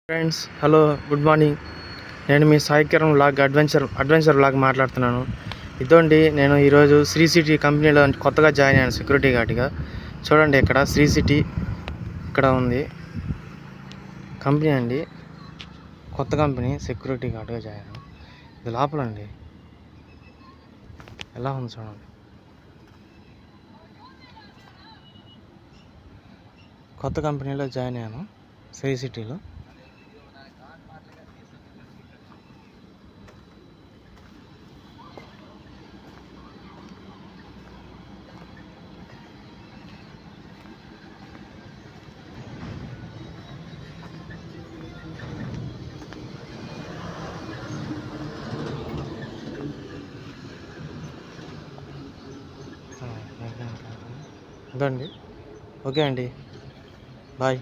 Friends, hello, good morning. నేను మీ Sai Kiran vlog adventure vlog మాట్లాడుతున్నాను. ఇదండి, నేను ఈరోజు శ్రీ సిటీ కంపెనీలో కొత్తగా జాయిన్ అయ్యాను సెక్యూరిటీ గార్డ్గా. చూడండి, ఇక్కడ శ్రీ సిటీ ఇక్కడ ఉంది కంపెనీ అండి. కొత్త కంపెనీ, సెక్యూరిటీ గార్డ్గా జాయిన్ అయ్యాను. ఇది లోపలండి, ఎలా ఉంది చూడండి. కొత్త కంపెనీలో జాయిన్ అయ్యాను శ్రీ సిటీలో. ఇదండి, ఓకే అండి, బాయ్.